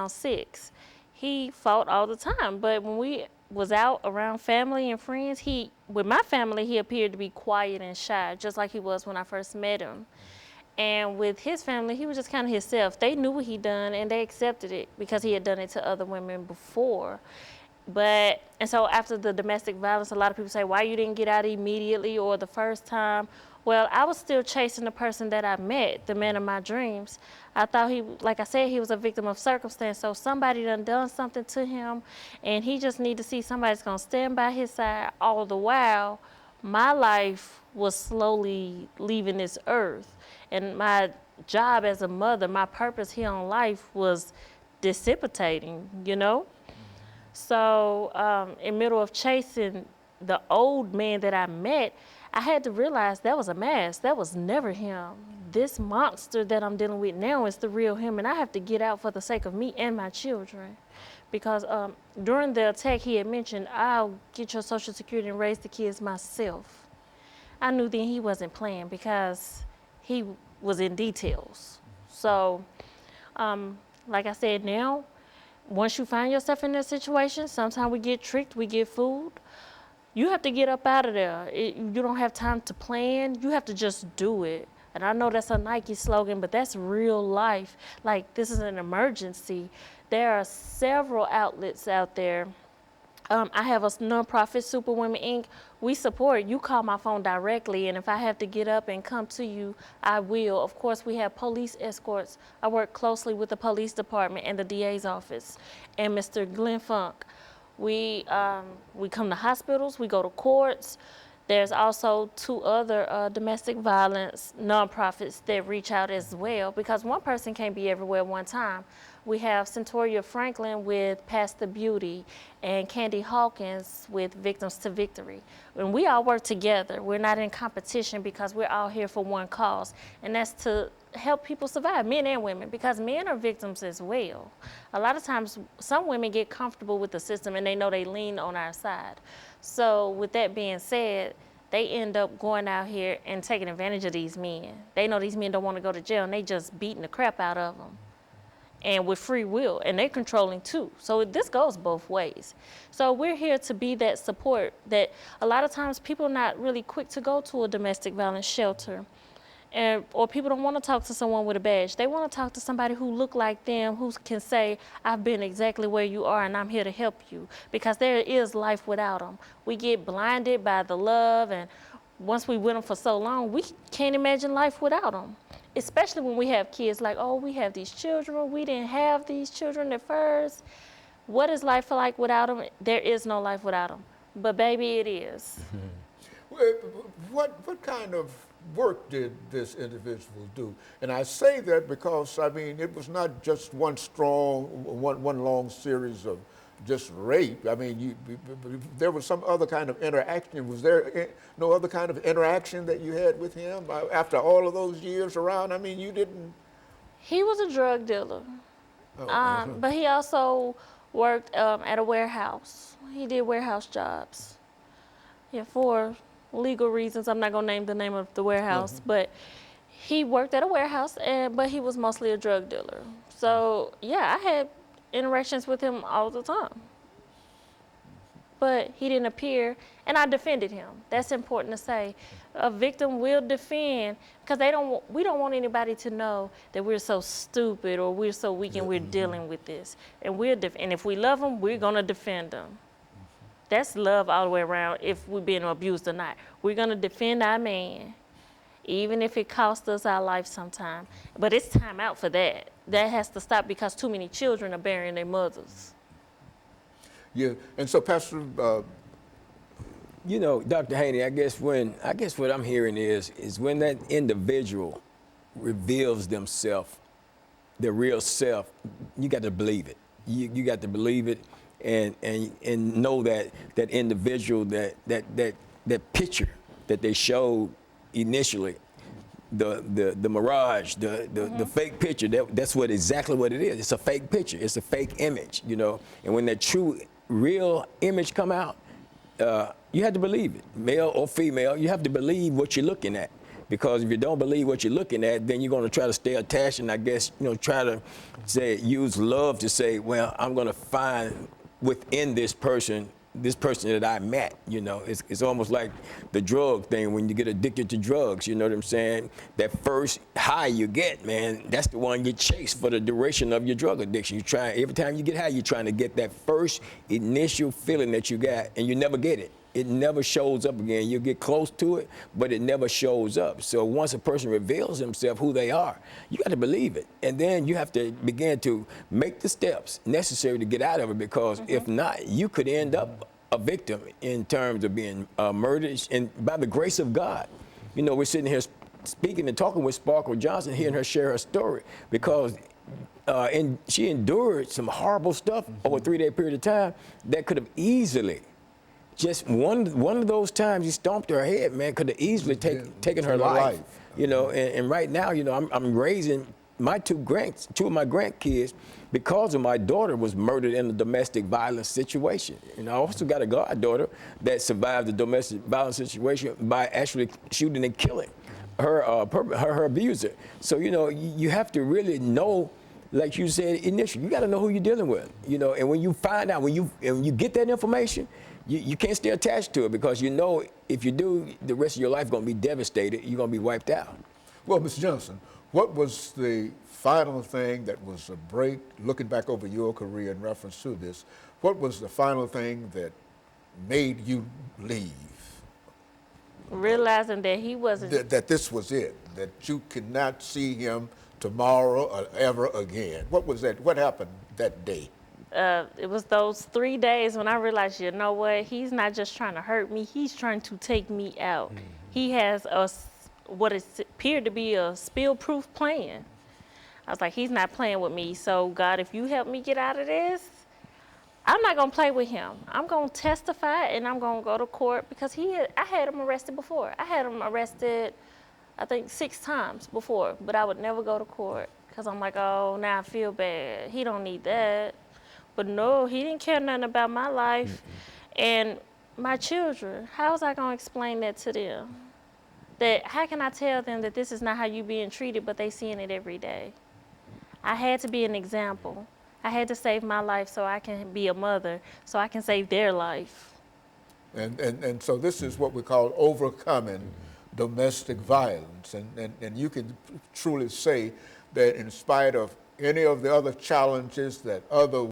around 6. He fought all the time, but when we was out around family and friends, with my family, he appeared to be quiet and shy, just like he was when I first met him. And with his family, he was just kind of himself. They knew what he done, and they accepted it because he had done it to other women before. And so after the domestic violence, a lot of people say, why you didn't get out immediately or the first time? Well, I was still chasing the person that I met, the man of my dreams. I thought like I said, he was a victim of circumstance. So somebody done something to him, and he just need to see somebody's gonna stand by his side. All the while, my life was slowly leaving this earth. And my job as a mother, my purpose here on life was dissipating, you know? So in middle of chasing the old man that I met, I had to realize that was a mask. That was never him. This monster that I'm dealing with now is the real him, and I have to get out for the sake of me and my children. Because during the attack, he had mentioned, I'll get your Social Security and raise the kids myself. I knew then he wasn't playing because he was in details. So, like I said, now, once you find yourself in that situation, sometimes we get tricked, we get fooled. You have to get up out of there. You don't have time to plan. You have to just do it. And I know that's a Nike slogan, but that's real life. Like, this is an emergency. There are several outlets out there. I have a nonprofit, Superwomen Inc. We support. You call my phone directly, and if I have to get up and come to you, I will. Of course, we have police escorts. I work closely with the police department and the DA's office and Mr. Glenn Funk. We come to hospitals, we go to courts. There's also 2 other domestic violence nonprofits that reach out as well, because one person can't be everywhere at one time. We have Centoria Franklin with Past the Beauty and Candy Hawkins with Victims to Victory. And we all work together. We're not in competition because we're all here for one cause, and that's to help people survive, men and women, because men are victims as well. A lot of times, some women get comfortable with the system and they know they lean on our side. So with that being said, they end up going out here and taking advantage of these men. They know these men don't want to go to jail, and they just beating the crap out of them. And with free will, and they're controlling too. So this goes both ways. So we're here to be that support that a lot of times people are not really quick to go to a domestic violence shelter. Or people don't want to talk to someone with a badge. They want to talk to somebody who look like them, who can say, I've been exactly where you are and I'm here to help you. Because there is life without them. We get blinded by the love, and once we with them for so long, we can't imagine life without them. Especially when we have kids like, oh, we have these children. We didn't have these children at first. What is life like without them? There is no life without them. But baby, it is. What kind of work did this individual do? And I say that because, I mean, it was not just one long series of just rape. I mean, there was some other kind of interaction. Was there no other kind of interaction that you had with him after all of those years around? I mean, you didn't... He was a drug dealer, but he also worked at a warehouse. He did warehouse jobs. Yeah, for legal reasons. I'm not gonna name the name of the warehouse, but he worked at a warehouse, but he was mostly a drug dealer. So yeah, I had interactions with him all the time. But he didn't appear, and I defended him. That's important to say. A victim will defend, because we don't want anybody to know that we're so stupid or we're so weak and we're dealing with this. And and if we love them, we're gonna defend them. That's love all the way around, if we're being abused or not. We're gonna defend our man, even if it costs us our life sometime. But it's time out for that. That has to stop, because too many children are burying their mothers. Yeah, and so Pastor... You know, Dr. Haney, I guess what I'm hearing is when that individual reveals themselves, their real self, you got to believe it. You got to believe it and know that individual, that picture that they showed initially, the mirage, the fake picture, that's exactly what it is. It's a fake picture. It's a fake image, you know. And when that true, real image come out, you have to believe it, male or female. You have to believe what you're looking at, Because if you don't believe what you're looking at, then you're going to try to stay attached, and I guess, try to use love to say, well, I'm going to find within this person that I met. It's almost like the drug thing when you get addicted to drugs. You know what I'm saying? That first high you get, man, that's the one you chase for the duration of your drug addiction. Every time you get high, you're trying to get that first initial feeling that you got, and you never get it. It never shows up again. You get close to it, but it never shows up. So once a person reveals himself, who they are, you got to believe it. And then you have to begin to make the steps necessary to get out of it, because if not, you could end up a victim in terms of being murdered. And by the grace of God, we're sitting here speaking and talking with Sparkle Johnson, hearing her share her story, because and she endured some horrible stuff over a 3-day period of time that could have easily, just one of those times you stomped her head, man, could have easily taken her life. And right now, I'm raising my two of my grandkids because of my daughter was murdered in a domestic violence situation. And I also got a goddaughter that survived the domestic violence situation by actually shooting and killing her abuser. So, you have to really know, like you said initially, you got to know who you're dealing with. And when you find out, when you get that information, you can't stay attached to it, because if you do, the rest of your life is going to be devastated. You're going to be wiped out. Well, Mr. Johnson, what was the final thing that was a break, looking back over your career in reference to this, what was the final thing that made you leave? Realizing that he wasn't. That this was it, that you could not see him tomorrow or ever again. What was that? What happened that day? It was those 3 days when I realized, you know what, he's not just trying to hurt me, he's trying to take me out. He has what appeared to be a spill-proof plan. I was like, he's not playing with me, so God, if you help me get out of this, I'm not gonna play with him. I'm gonna testify, and I'm gonna go to court, because I had him arrested before. I had him arrested, I think 6 times before, but I would never go to court, because I'm like, oh, now I feel bad. He don't need that. But no, he didn't care nothing about my life. And my children, how was I gonna explain that to them? How can I tell them that this is not how you being treated, but they seeing it every day? I had to be an example. I had to save my life so I can be a mother, so I can save their life. And so this is what we call overcoming domestic violence. And you can truly say that in spite of any of the other challenges that other